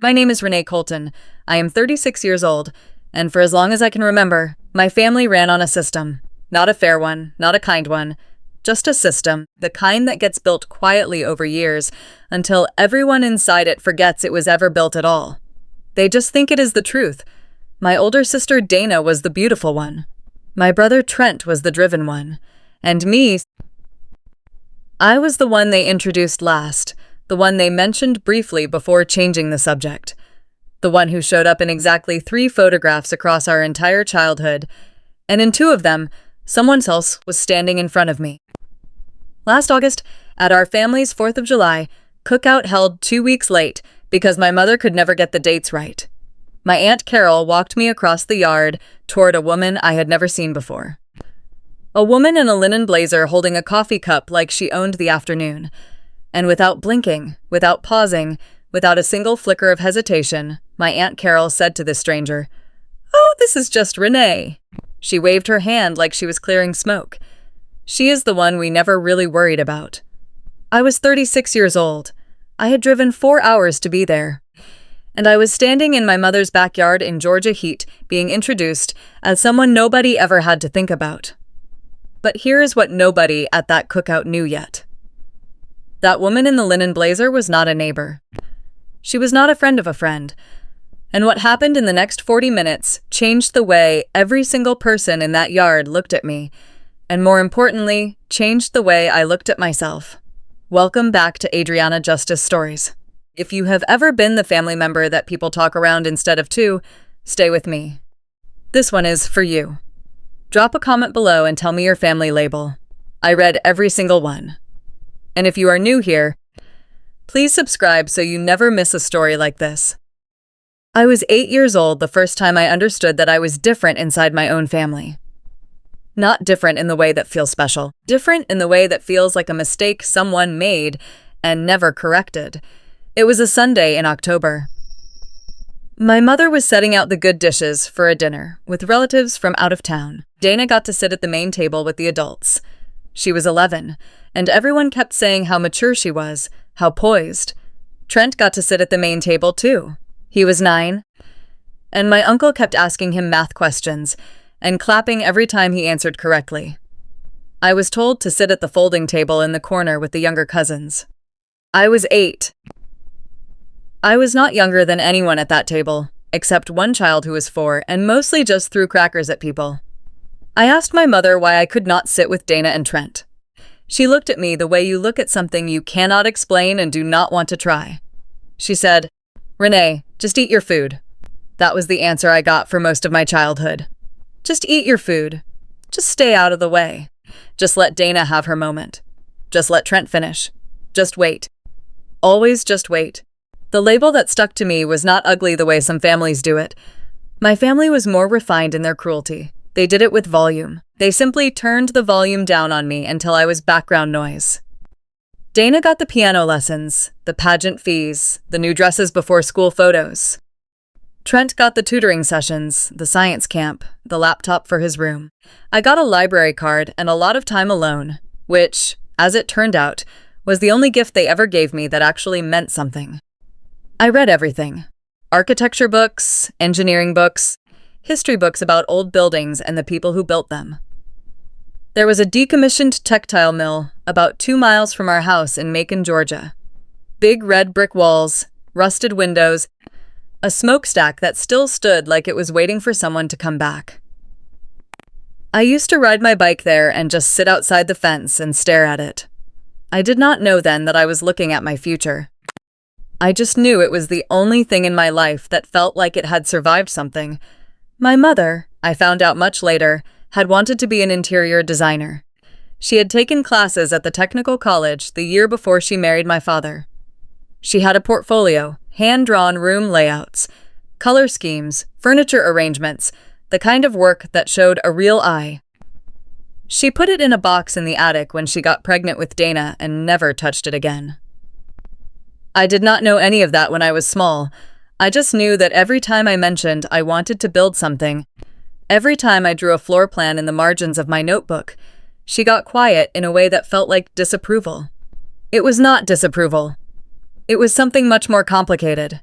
My name is Renee Colton. I am 36 years old, and for as long as I can remember, my family ran on a system. Not a fair one, not a kind one, just a system, the kind that gets built quietly over years until everyone inside it forgets it was ever built at all. They just think it is the truth. My older sister Dana was the beautiful one. My brother Trent was the driven one. And me, I was the one they introduced last, the one they mentioned briefly before changing the subject. The one who showed up in exactly 3 photographs across our entire childhood, and in 2 of them, someone else was standing in front of me. Last August, at our family's 4th of July, cookout held 2 weeks late because my mother could never get the dates right. My Aunt Carol walked me across the yard toward a woman I had never seen before. A woman in a linen blazer holding a coffee cup like she owned the afternoon. And without blinking, without pausing, without a single flicker of hesitation, my Aunt Carol said to this stranger, "Oh, this is just Renee." She waved her hand like she was clearing smoke. She is the one we never really worried about. I was 36 years old. I had driven 4 hours to be there. And I was standing in my mother's backyard in Georgia heat, being introduced as someone nobody ever had to think about. But here is what nobody at that cookout knew yet. That woman in the linen blazer was not a neighbor. She was not a friend of a friend. And what happened in the next 40 minutes changed the way every single person in that yard looked at me, and more importantly, changed the way I looked at myself. Welcome back to Adriana Justice Stories. If you have ever been the family member that people talk around instead of to, stay with me. This one is for you. Drop a comment below and tell me your family label. I read every single one. And if you are new here, please subscribe so you never miss a story like this. I was 8 years old the first time I understood that I was different inside my own family. Not different in the way that feels special. Different in the way that feels like a mistake someone made and never corrected. It was a Sunday in October. My mother was setting out the good dishes for a dinner with relatives from out of town. Dana got to sit at the main table with the adults. She was 11, and everyone kept saying how mature she was, how poised. Trent got to sit at the main table too. He was 9, and my uncle kept asking him math questions and clapping every time he answered correctly. I was told to sit at the folding table in the corner with the younger cousins. I was 8. I was not younger than anyone at that table, except one child who was 4 and mostly just threw crackers at people. I asked my mother why I could not sit with Dana and Trent. She looked at me the way you look at something you cannot explain and do not want to try. She said, "Renee, just eat your food." That was the answer I got for most of my childhood. Just eat your food. Just stay out of the way. Just let Dana have her moment. Just let Trent finish. Just wait. Always just wait. The label that stuck to me was not ugly the way some families do it. My family was more refined in their cruelty. They did it with volume. They simply turned the volume down on me until I was background noise. Dana got the piano lessons, the pageant fees, the new dresses before school photos. Trent got the tutoring sessions, the science camp, the laptop for his room. I got a library card and a lot of time alone, which, as it turned out, was the only gift they ever gave me that actually meant something. I read everything. Architecture books, engineering books, history books about old buildings and the people who built them. There was a decommissioned textile mill about 2 miles from our house in Macon, Georgia. Big red brick walls, rusted windows, a smokestack that still stood like it was waiting for someone to come back. I used to ride my bike there and just sit outside the fence and stare at it. I did not know then that I was looking at my future. I just knew it was the only thing in my life that felt like it had survived something. My mother, I found out much later, had wanted to be an interior designer. She had taken classes at the technical college the year before she married my father. She had a portfolio, hand-drawn room layouts, color schemes, furniture arrangements, the kind of work that showed a real eye. She put it in a box in the attic when she got pregnant with Dana and never touched it again. I did not know any of that when I was small. I just knew that every time I mentioned I wanted to build something, every time I drew a floor plan in the margins of my notebook, she got quiet in a way that felt like disapproval. It was not disapproval. It was something much more complicated.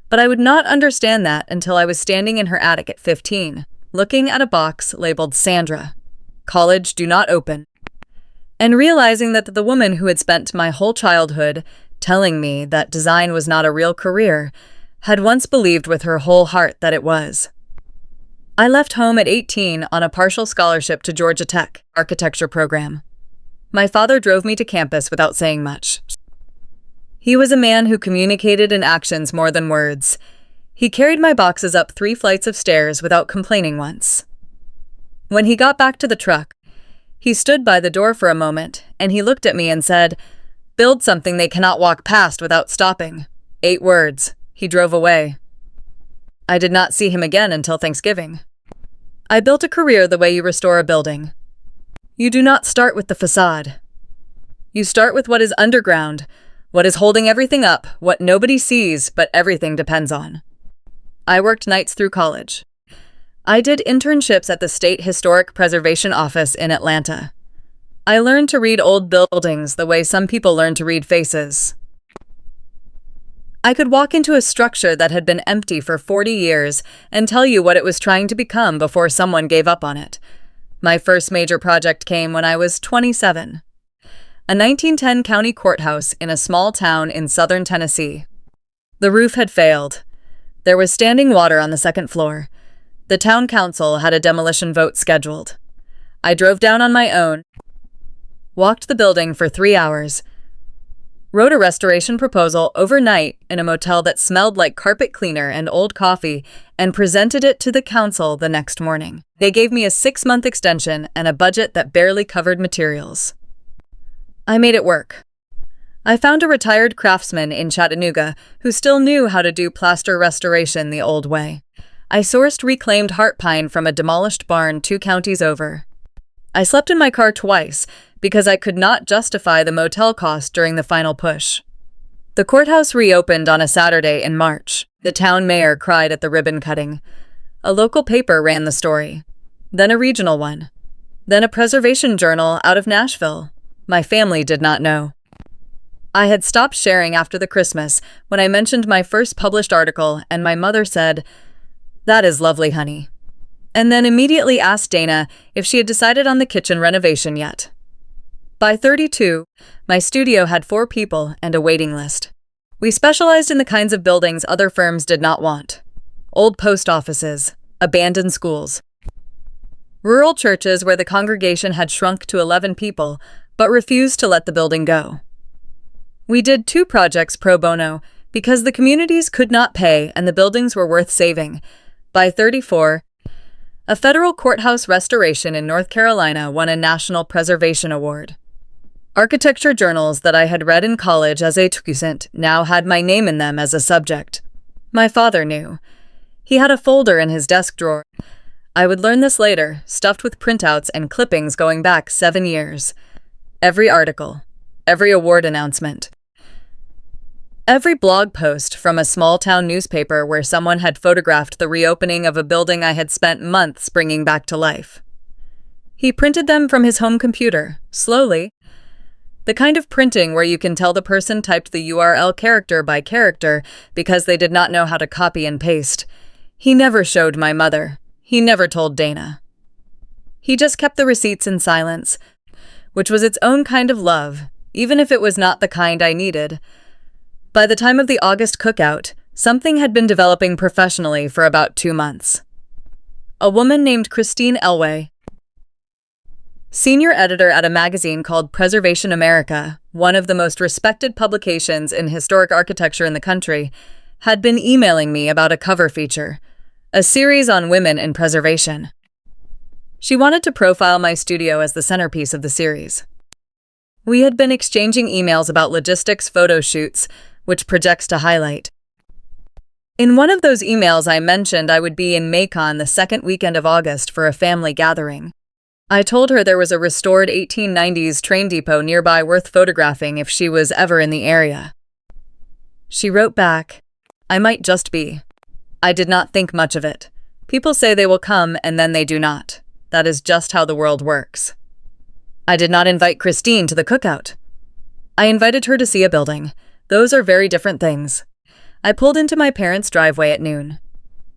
But I would not understand that until I was standing in her attic at 15, looking at a box labeled Sandra, College Do Not Open, and realizing that the woman who had spent my whole childhood telling me that design was not a real career had once believed with her whole heart that it was. I left home at 18 on a partial scholarship to Georgia Tech architecture program. My father drove me to campus without saying much. He was a man who communicated in actions more than words. He carried my boxes up 3 flights of stairs without complaining once. When he got back to the truck, he stood by the door for a moment, and he looked at me and said, "Build something they cannot walk past without stopping." 8 words. He drove away. I did not see him again until Thanksgiving. I built a career the way you restore a building. You do not start with the facade. You start with what is underground, what is holding everything up, what nobody sees but everything depends on. I worked nights through college. I did internships at the State Historic Preservation Office in Atlanta. I learned to read old buildings the way some people learn to read faces. I could walk into a structure that had been empty for 40 years and tell you what it was trying to become before someone gave up on it. My first major project came when I was 27. A 1910 county courthouse in a small town in southern Tennessee. The roof had failed. There was standing water on the second floor. The town council had a demolition vote scheduled. I drove down on my own, walked the building for 3 hours, wrote a restoration proposal overnight in a motel that smelled like carpet cleaner and old coffee, and presented it to the council the next morning. They gave me a 6-month extension and a budget that barely covered materials. I made it work. I found a retired craftsman in Chattanooga who still knew how to do plaster restoration the old way. I sourced reclaimed heart pine from a demolished barn 2 counties over. I slept in my car twice because I could not justify the motel cost during the final push. The courthouse reopened on a Saturday in March. The town mayor cried at the ribbon cutting. A local paper ran the story, then a regional one, then a preservation journal out of Nashville. My family did not know. I had stopped sharing after the Christmas when I mentioned my first published article, and my mother said, "That is lovely, honey," and then immediately asked Dana if she had decided on the kitchen renovation yet. By 32, my studio had 4 people and a waiting list. We specialized in the kinds of buildings other firms did not want. Old post offices, abandoned schools, rural churches where the congregation had shrunk to 11 people but refused to let the building go. We did 2 projects pro bono because the communities could not pay and the buildings were worth saving. By 34, a federal courthouse restoration in North Carolina won a National Preservation Award. Architecture journals that I had read in college as a student now had my name in them as a subject. My father knew. He had a folder in his desk drawer. I would learn this later, stuffed with printouts and clippings going back 7 years. Every article, every award announcement, every blog post from a small-town newspaper where someone had photographed the reopening of a building I had spent months bringing back to life. He printed them from his home computer, slowly. The kind of printing where you can tell the person typed the URL character by character because they did not know how to copy and paste. He never showed my mother. He never told Dana. He just kept the receipts in silence, which was its own kind of love, even if it was not the kind I needed. By the time of the August cookout, something had been developing professionally for about 2 months. A woman named Christine Elway, senior editor at a magazine called Preservation America, one of the most respected publications in historic architecture in the country, had been emailing me about a cover feature, a series on women in preservation. She wanted to profile my studio as the centerpiece of the series. We had been exchanging emails about logistics photo shoots, which projects to highlight. In one of those emails, I mentioned I would be in Macon the second weekend of August for a family gathering. I told her there was a restored 1890s train depot nearby worth photographing if she was ever in the area. She wrote back, "I might just be. I did not think much of it. People say they will come and then they do not. That is just how the world works." I did not invite Christine to the cookout. I invited her to see a building. Those are very different things. I pulled into my parents' driveway at noon.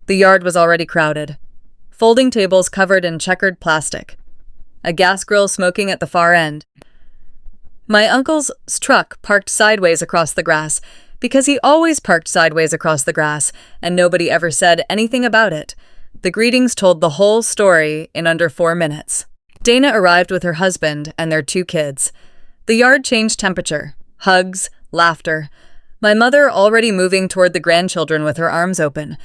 The yard was already crowded. Folding tables covered in checkered plastic. A gas grill smoking at the far end. My uncle's truck parked sideways across the grass because he always parked sideways across the grass and nobody ever said anything about it. The greetings told the whole story in under 4 minutes. Dana arrived with her husband and their 2 kids. The yard changed temperature. Hugs, laughter. My mother already moving toward the grandchildren with her arms open.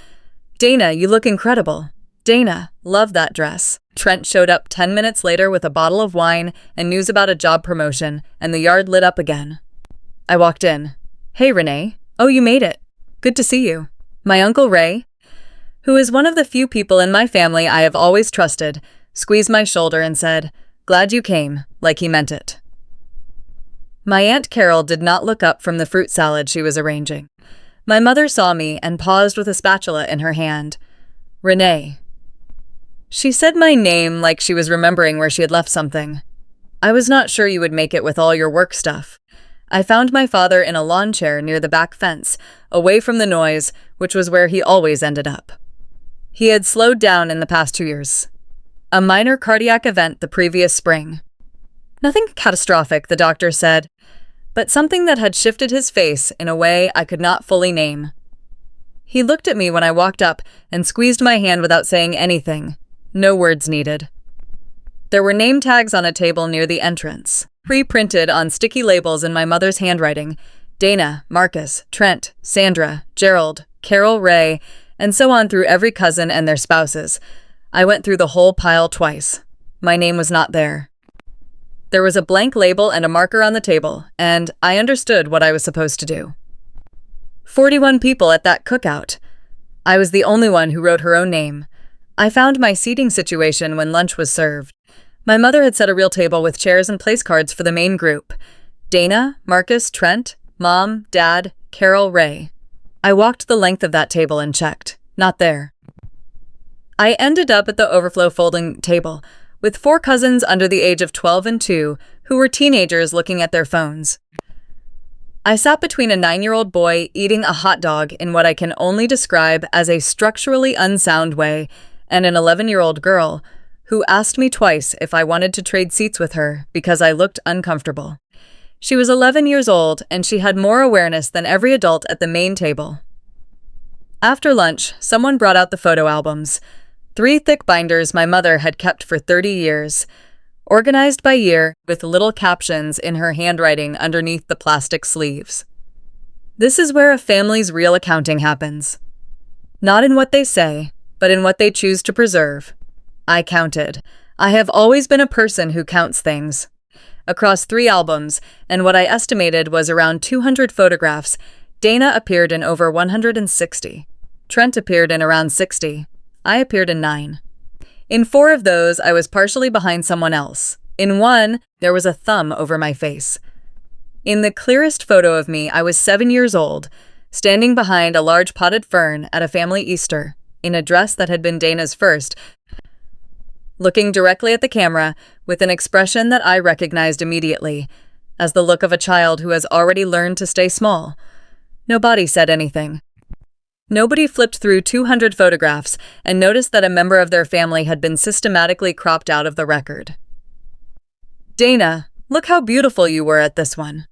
Dana, you look incredible. Dana, love that dress. Trent showed up 10 minutes later with a bottle of wine and news about a job promotion, and the yard lit up again. I walked in. Hey, Renee. Oh, you made it. Good to see you. My Uncle Ray, who is one of the few people in my family I have always trusted, squeezed my shoulder and said, "Glad you came," like he meant it. My Aunt Carol did not look up from the fruit salad she was arranging. My mother saw me and paused with a spatula in her hand. Renee. She said my name like she was remembering where she had left something. I was not sure you would make it with all your work stuff. I found my father in a lawn chair near the back fence, away from the noise, which was where he always ended up. He had slowed down in the past 2 years. A minor cardiac event the previous spring. Nothing catastrophic, the doctor said, but something that had shifted his face in a way I could not fully name. He looked at me when I walked up and squeezed my hand without saying anything. No words needed. There were name tags on a table near the entrance, pre-printed on sticky labels in my mother's handwriting. Dana, Marcus, Trent, Sandra, Gerald, Carol, Ray, and so on through every cousin and their spouses. I went through the whole pile twice. My name was not there. There was a blank label and a marker on the table, and I understood what I was supposed to do. 41 people at that cookout. I was the only one who wrote her own name. I found my seating situation when lunch was served. My mother had set a real table with chairs and place cards for the main group. Dana, Marcus, Trent, Mom, Dad, Carol, Ray. I walked the length of that table and checked. Not there. I ended up at the overflow folding table, with 4 cousins under the age of 12 and 2 who were teenagers looking at their phones. I sat between a 9-year-old boy eating a hot dog in what I can only describe as a structurally unsound way and an 11-year-old girl who asked me twice if I wanted to trade seats with her because I looked uncomfortable. She was 11 years old and she had more awareness than every adult at the main table. After lunch, someone brought out the photo albums. 3 thick binders my mother had kept for 30 years, organized by year with little captions in her handwriting underneath the plastic sleeves. This is where a family's real accounting happens. Not in what they say, but in what they choose to preserve. I counted. I have always been a person who counts things. Across 3 albums, and what I estimated was around 200 photographs, Dana appeared in over 160. Trent appeared in around 60. I appeared in 9. In 4 of those, I was partially behind someone else. In 1, there was a thumb over my face. In the clearest photo of me, I was 7 years old, standing behind a large potted fern at a family Easter, in a dress that had been Dana's first, looking directly at the camera with an expression that I recognized immediately, as the look of a child who has already learned to stay small. Nobody said anything. Nobody flipped through 200 photographs and noticed that a member of their family had been systematically cropped out of the record. Dana, look how beautiful you were at this one.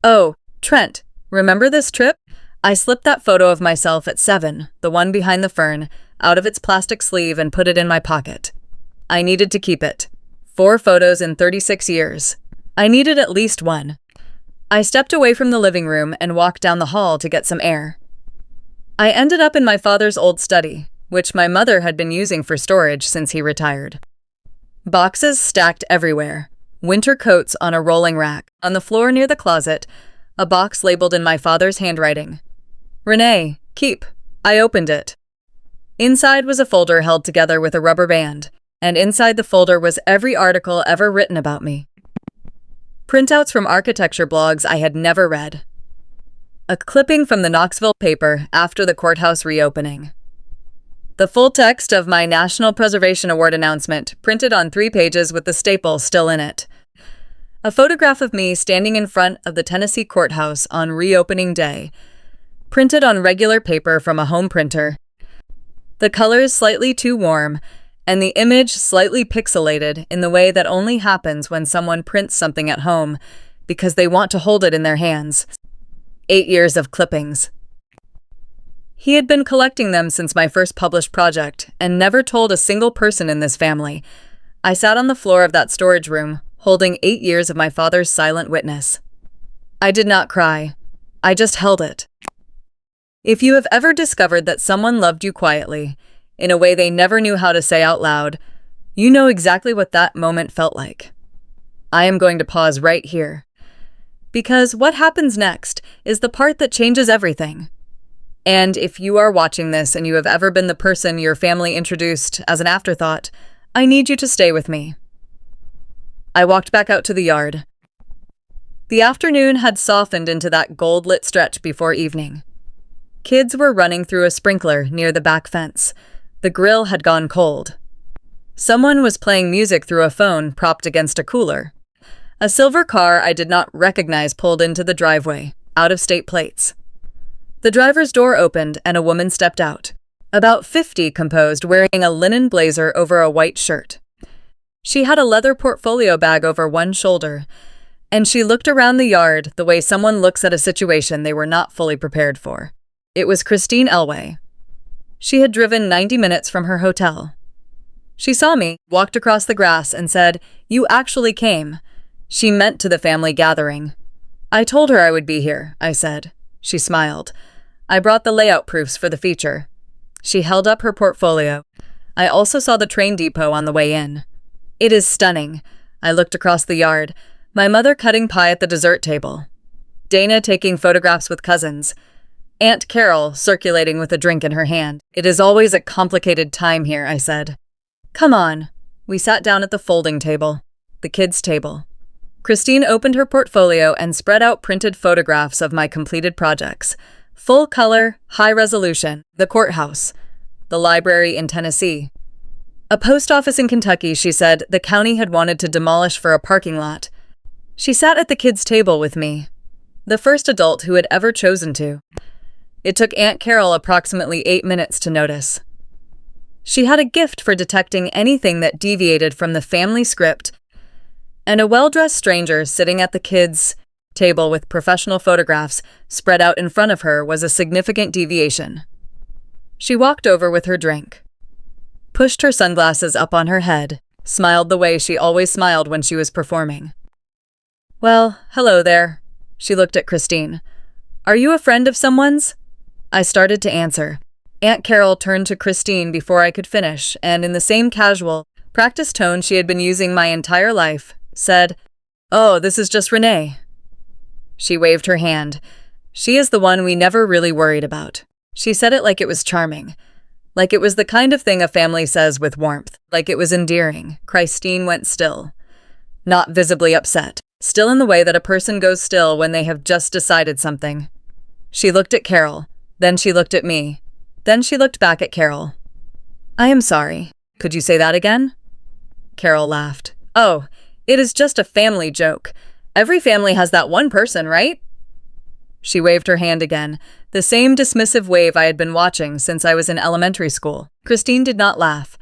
Oh, Trent, remember this trip? I slipped that photo of myself at 7, the one behind the fern, out of its plastic sleeve and put it in my pocket. I needed to keep it. 4 photos in 36 years. I needed at least one. I stepped away from the living room and walked down the hall to get some air. I ended up in my father's old study, which my mother had been using for storage since he retired. Boxes stacked everywhere. Winter coats on a rolling rack. On the floor near the closet, a box labeled in my father's handwriting. Renee, keep. I opened it. Inside was a folder held together with a rubber band, and inside the folder was every article ever written about me. Printouts from architecture blogs I had never read. A clipping from the Knoxville paper after the courthouse reopening. The full text of my National Preservation Award announcement, printed on 3 pages with the staple still in it. A photograph of me standing in front of the Tennessee courthouse on reopening day. printed on regular paper from a home printer. The colors slightly too warm, and the image slightly pixelated in the way that only happens when someone prints something at home because they want to hold it in their hands. 8 years of clippings. He had been collecting them since my first published project and never told a single person in this family. I sat on the floor of that storage room, holding 8 years of my father's silent witness. I did not cry. I just held it. If you have ever discovered that someone loved you quietly, in a way they never knew how to say out loud, you know exactly what that moment felt like. I am going to pause right here. Because what happens next is the part that changes everything. And if you are watching this and you have ever been the person your family introduced as an afterthought, I need you to stay with me. I walked back out to the yard. The afternoon had softened into that gold-lit stretch before evening. Kids were running through a sprinkler near the back fence. The grill had gone cold. Someone was playing music through a phone propped against a cooler. A silver car I did not recognize pulled into the driveway, out-of-state plates. The driver's door opened and a woman stepped out, about 50 composed, wearing a linen blazer over a white shirt. She had a leather portfolio bag over one shoulder, and she looked around the yard the way someone looks at a situation they were not fully prepared for. It was Christine Elway. She had driven 90 minutes from her hotel. She saw me, walked across the grass, and said, "You actually came." She meant to the family gathering. "I told her I would be here," I said. She smiled. "I brought the layout proofs for the feature." She held up her portfolio. I also saw the train depot on the way in. "It is stunning." I looked across the yard. My mother cutting pie at the dessert table. Dana taking photographs with cousins. Aunt Carol circulating with a drink in her hand. "It is always a complicated time here," I said. "Come on." We sat down at the folding table, the kids' table. Christine opened her portfolio and spread out printed photographs of my completed projects. Full color, high resolution, the courthouse, the library in Tennessee. A post office in Kentucky, she said, the county had wanted to demolish for a parking lot. She sat at the kids' table with me, the first adult who had ever chosen to. It took Aunt Carol approximately 8 minutes to notice. She had a gift for detecting anything that deviated from the family script, and a well-dressed stranger sitting at the kids' table with professional photographs spread out in front of her was a significant deviation. She walked over with her drink, pushed her sunglasses up on her head, smiled the way she always smiled when she was performing. "Well, hello there." She looked at Christine. "Are you a friend of someone's?" I started to answer. Aunt Carol turned to Christine before I could finish, and in the same casual, practiced tone she had been using my entire life, said, "Oh, this is just Renee." She waved her hand. "She is the one we never really worried about." She said it like it was charming, like it was the kind of thing a family says with warmth, like it was endearing. Christine went still, not visibly upset, still in the way that a person goes still when they have just decided something. She looked at Carol, then she looked at me, then she looked back at Carol. "I am sorry. Could you say that again?" Carol laughed. "Oh, it is just a family joke. Every family has that one person, right?" She waved her hand again, the same dismissive wave I had been watching since I was in elementary school. Christine did not laugh.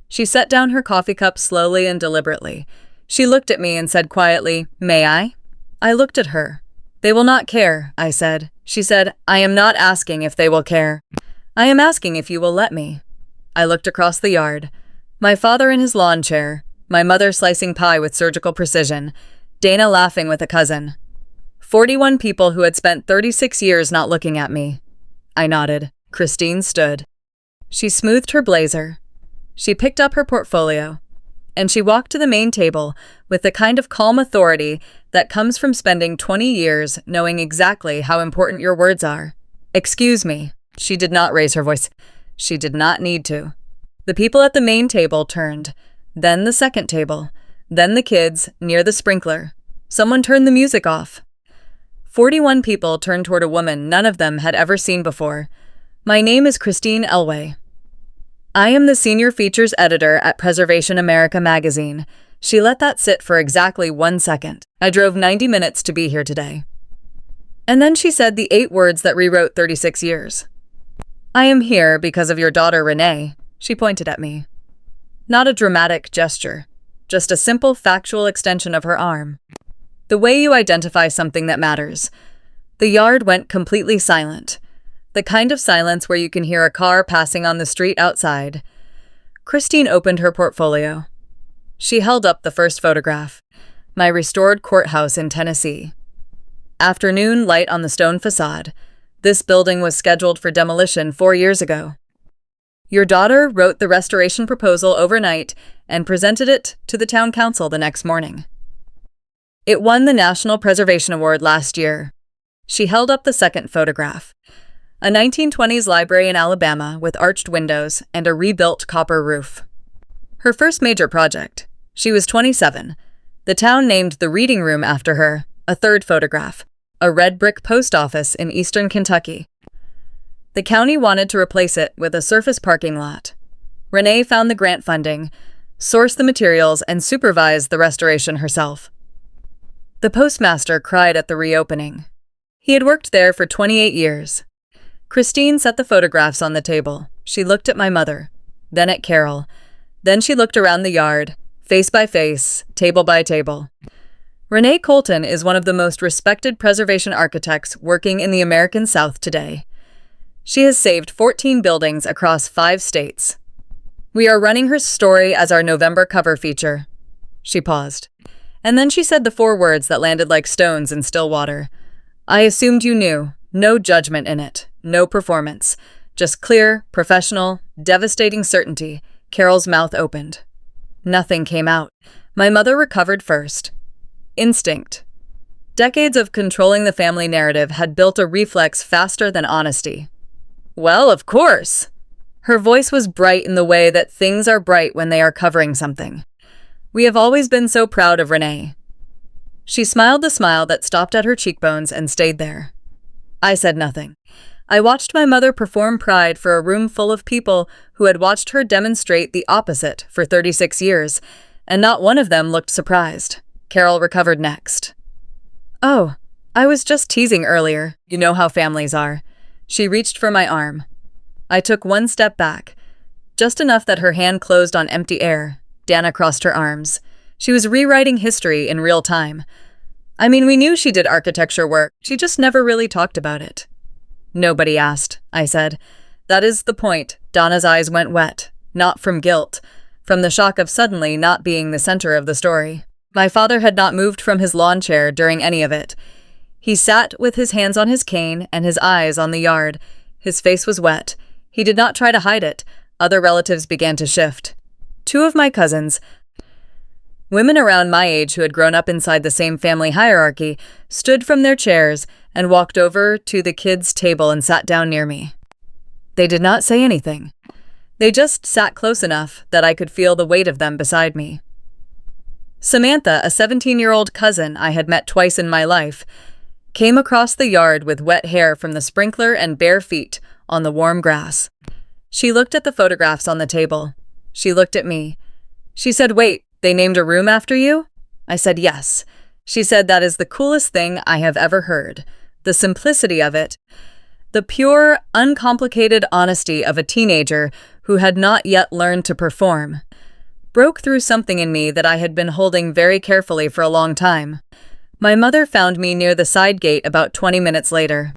She set down her coffee cup slowly and deliberately. She looked at me and said quietly, "May I?" I looked at her. "They will not care," I said. She said, "I am not asking if they will care. I am asking if you will let me." I looked across the yard. My father in his lawn chair, my mother slicing pie with surgical precision, Dana laughing with a cousin. 41 people who had spent 36 years not looking at me. I nodded. Christine stood. She smoothed her blazer. She picked up her portfolio. And she walked to the main table with the kind of calm authority that comes from spending 20 years knowing exactly how important your words are. "Excuse me." She did not raise her voice. She did not need to. The people at the main table turned, then the second table, then the kids near the sprinkler. Someone turned the music off. 41 people turned toward a woman none of them had ever seen before. "My name is Christine Elway. I am the senior features editor at Preservation America magazine." She let that sit for exactly 1 second. "I drove 90 minutes to be here today." And then she said the 8 words that rewrote 36 years. I am here because of your daughter, Renee. She pointed at me. Not a dramatic gesture, just a simple factual extension of her arm. The way you identify something that matters. The yard went completely silent. The kind of silence where you can hear a car passing on the street outside. Christine opened her portfolio. She held up the first photograph. My restored courthouse in Tennessee. Afternoon light on the stone facade. This building was scheduled for demolition 4 years ago. Your daughter wrote the restoration proposal overnight and presented it to the town council the next morning. It won the National Preservation Award last year. She held up the second photograph. A 1920s library in Alabama with arched windows and a rebuilt copper roof. Her first major project. She was 27. The town named the reading room after her. A third photograph. A red brick post office in eastern Kentucky. The county wanted to replace it with a surface parking lot. Renee found the grant funding, sourced the materials, and supervised the restoration herself. The postmaster cried at the reopening. He had worked there for 28 years. Christine set the photographs on the table. She looked at my mother, then at Carol. Then she looked around the yard, face by face, table by table. Renee Colton is one of the most respected preservation architects working in the American South today. She has saved 14 buildings across 5 states. We are running her story as our November cover feature. She paused. And then she said the 4 words that landed like stones in still water. I assumed you knew. No judgment in it. No performance. Just clear, professional, devastating certainty. Carol's mouth opened. Nothing came out. My mother recovered first. Instinct. Decades of controlling the family narrative had built a reflex faster than honesty. Well, of course. Her voice was bright in the way that things are bright when they are covering something. We have always been so proud of Renee. She smiled the smile that stopped at her cheekbones and stayed there. I said nothing. I watched my mother perform pride for a room full of people who had watched her demonstrate the opposite for 36 years, and not one of them looked surprised. Carol recovered next. Oh, I was just teasing earlier. You know how families are. She reached for my arm. I took 1 step back, just enough that her hand closed on empty air. Dana crossed her arms. She was rewriting history in real time. I mean, we knew she did architecture work. She just never really talked about it. Nobody asked, I said. That is the point. Donna's eyes went wet, not from guilt, from the shock of suddenly not being the center of the story. My father had not moved from his lawn chair during any of it. He sat with his hands on his cane and his eyes on the yard. His face was wet. He did not try to hide it. Other relatives began to shift. 2 of my cousins, women around my age who had grown up inside the same family hierarchy, stood from their chairs and walked over to the kids' table and sat down near me. They did not say anything. They just sat close enough that I could feel the weight of them beside me. Samantha, a 17-year-old cousin I had met twice in my life, came across the yard with wet hair from the sprinkler and bare feet on the warm grass. She looked at the photographs on the table. She looked at me. She said, "Wait, they named a room after you?" I said, "Yes." She said, "That is the coolest thing I have ever heard. The simplicity of it. The pure, uncomplicated honesty of a teenager who had not yet learned to perform. Broke through something in me that I had been holding very carefully for a long time. My mother found me near the side gate about 20 minutes later.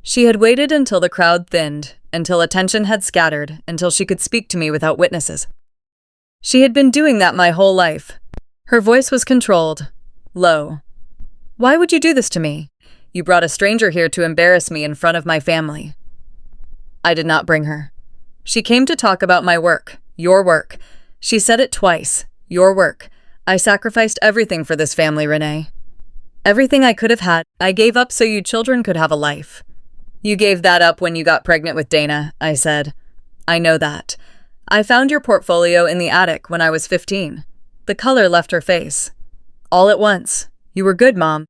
She had waited until the crowd thinned, until attention had scattered, until she could speak to me without witnesses. She had been doing that my whole life. Her voice was controlled, low. "Why would you do this to me? You brought a stranger here to embarrass me in front of my family." I did not bring her. She came to talk about my work, your work. She said it twice, your work. I sacrificed everything for this family, Renee. Everything I could have had, I gave up so you children could have a life. You gave that up when you got pregnant with Dana, I said. I know that. I found your portfolio in the attic when I was 15. The color left her face. All at once. You were good, Mom.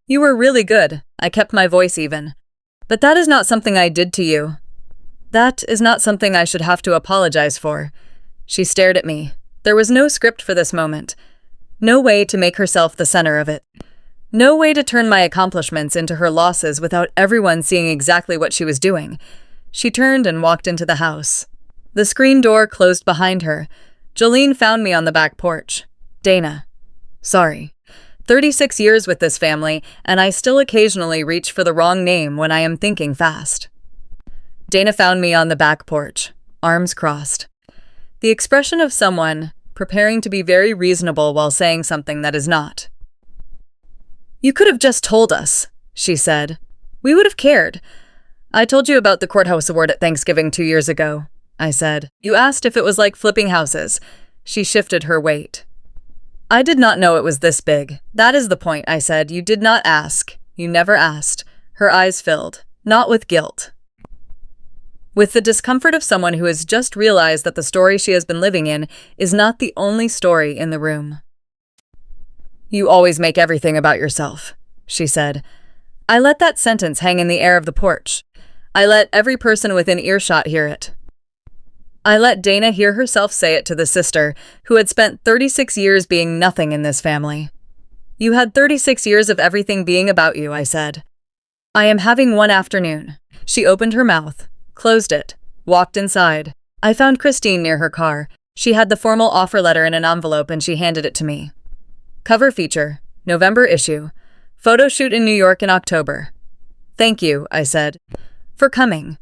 You were really good. I kept my voice even. But that is not something I did to you. That is not something I should have to apologize for. She stared at me. There was no script for this moment. No way to make herself the center of it. No way to turn my accomplishments into her losses without everyone seeing exactly what she was doing. She turned and walked into the house. The screen door closed behind her. Jolene found me on the back porch. Dana. Sorry. 36 years with this family, and I still occasionally reach for the wrong name when I am thinking fast. Dana found me on the back porch, arms crossed. The expression of someone preparing to be very reasonable while saying something that is not. You could have just told us, she said. We would have cared. I told you about the courthouse award at Thanksgiving 2 years ago, I said. You asked if it was like flipping houses. She shifted her weight. I did not know it was this big. That is the point, I said. You did not ask. You never asked. Her eyes filled, not with guilt. With the discomfort of someone who has just realized that the story she has been living in is not the only story in the room. You always make everything about yourself, she said. I let that sentence hang in the air of the porch. I let every person within earshot hear it. I let Dana hear herself say it to the sister who had spent 36 years being nothing in this family. You had 36 years of everything being about you, I said. I am having one afternoon. She opened her mouth, closed it, walked inside. I found Christine near her car. She had the formal offer letter in an envelope and she handed it to me. Cover feature, November issue. Photo shoot in New York in October. Thank you, I said. For coming.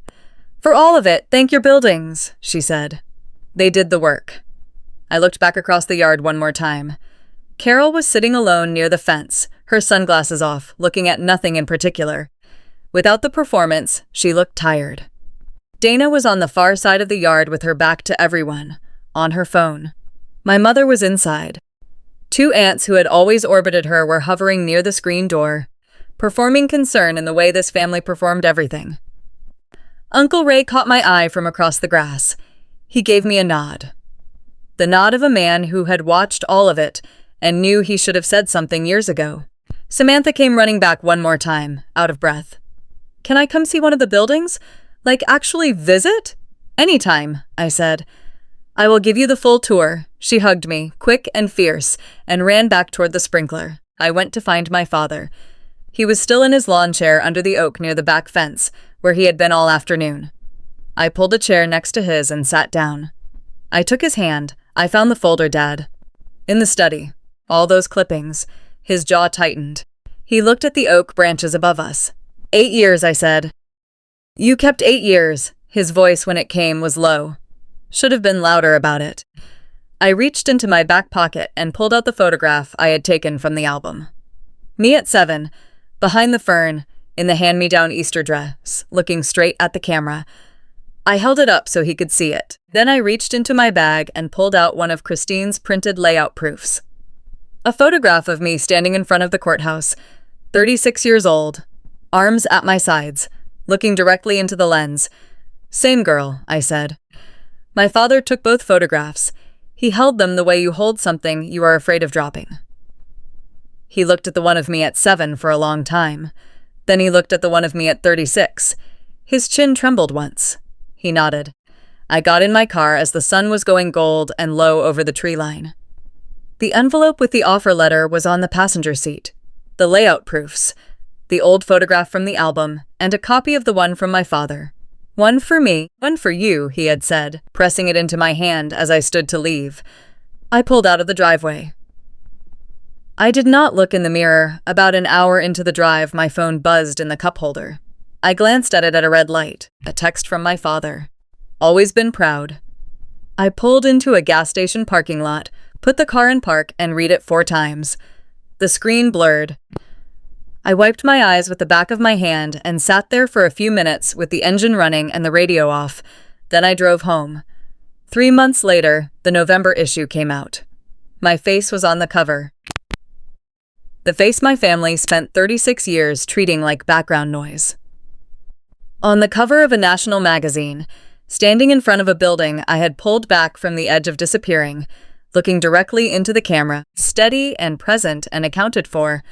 For all of it, thank your buildings, she said. They did the work. I looked back across the yard one more time. Carol was sitting alone near the fence, her sunglasses off, looking at nothing in particular. Without the performance, she looked tired. Dana was on the far side of the yard with her back to everyone, on her phone. My mother was inside. 2 aunts who had always orbited her were hovering near the screen door, performing concern in the way this family performed everything. Uncle Ray caught my eye from across the grass. He gave me a nod. The nod of a man who had watched all of it and knew he should have said something years ago. Samantha came running back one more time, out of breath. Can I come see one of the buildings? Like actually visit? Anytime, I said. I will give you the full tour. She hugged me, quick and fierce, and ran back toward the sprinkler. I went to find my father. He was still in his lawn chair under the oak near the back fence, where he had been all afternoon. I pulled a chair next to his and sat down. I took his hand. I found the folder, Dad. In the study. All those clippings. His jaw tightened. He looked at the oak branches above us. 8 years, I said. You kept 8 years. His voice, when it came, was low. Should have been louder about it. I reached into my back pocket and pulled out the photograph I had taken from the album. Me at 7, behind the fern, in the hand-me-down Easter dress, looking straight at the camera. I held it up so he could see it. Then I reached into my bag and pulled out one of Christine's printed layout proofs. A photograph of me standing in front of the courthouse, 36 years old, arms at my sides, looking directly into the lens. Same girl, I said. My father took both photographs. He held them the way you hold something you are afraid of dropping. He looked at the one of me at 7 for a long time. Then he looked at the one of me at 36. His chin trembled once. He nodded. I got in my car as the sun was going gold and low over the tree line. The envelope with the offer letter was on the passenger seat. The layout proofs, the old photograph from the album, and a copy of the one from my father. One for me, one for you, he had said, pressing it into my hand as I stood to leave. I pulled out of the driveway. I did not look in the mirror. About an hour into the drive, my phone buzzed in the cup holder. I glanced at it at a red light, a text from my father. Always been proud. I pulled into a gas station parking lot, put the car in park, and read it 4 times. The screen blurred. I wiped my eyes with the back of my hand and sat there for a few minutes with the engine running and the radio off. Then I drove home. 3 months later, the November issue came out. My face was on the cover. The face my family spent 36 years treating like background noise. On the cover of a national magazine, standing in front of a building I had pulled back from the edge of disappearing, looking directly into the camera, steady and present and accounted for,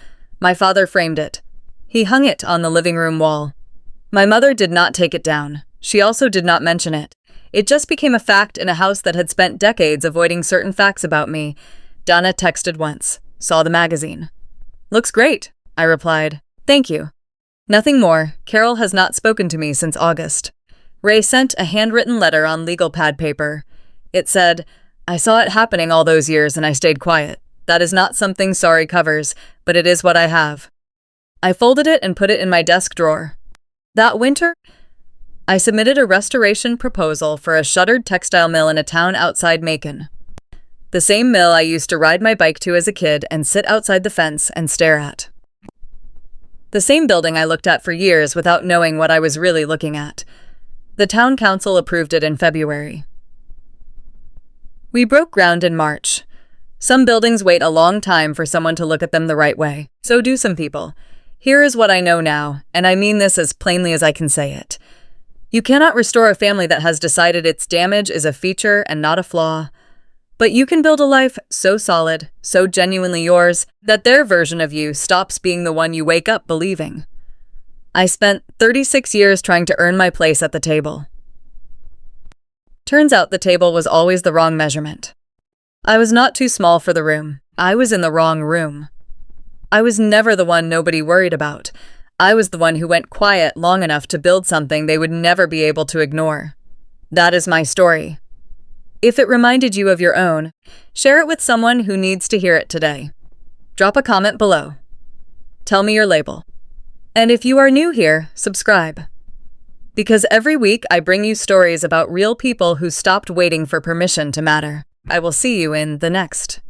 my father framed it. He hung it on the living room wall. My mother did not take it down. She also did not mention it. It just became a fact in a house that had spent decades avoiding certain facts about me. Donna texted once. Saw the magazine. Looks great. I replied. Thank you. Nothing more. Carol has not spoken to me since August. Ray sent a handwritten letter on legal pad paper. It said, I saw it happening all those years and I stayed quiet. That is not something sorry covers, but it is what I have. I folded it and put it in my desk drawer. That winter, I submitted a restoration proposal for a shuttered textile mill in a town outside Macon. The same mill I used to ride my bike to as a kid and sit outside the fence and stare at. The same building I looked at for years without knowing what I was really looking at. The town council approved it in February. We broke ground in March. Some buildings wait a long time for someone to look at them the right way. So do some people. Here is what I know now, and I mean this as plainly as I can say it. You cannot restore a family that has decided its damage is a feature and not a flaw. But you can build a life so solid, so genuinely yours, that their version of you stops being the one you wake up believing. I spent 36 years trying to earn my place at the table. Turns out the table was always the wrong measurement. I was not too small for the room. I was in the wrong room. I was never the one nobody worried about. I was the one who went quiet long enough to build something they would never be able to ignore. That is my story. If it reminded you of your own, share it with someone who needs to hear it today. Drop a comment below. Tell me your label. And if you are new here, subscribe. Because every week I bring you stories about real people who stopped waiting for permission to matter. I will see you in the next.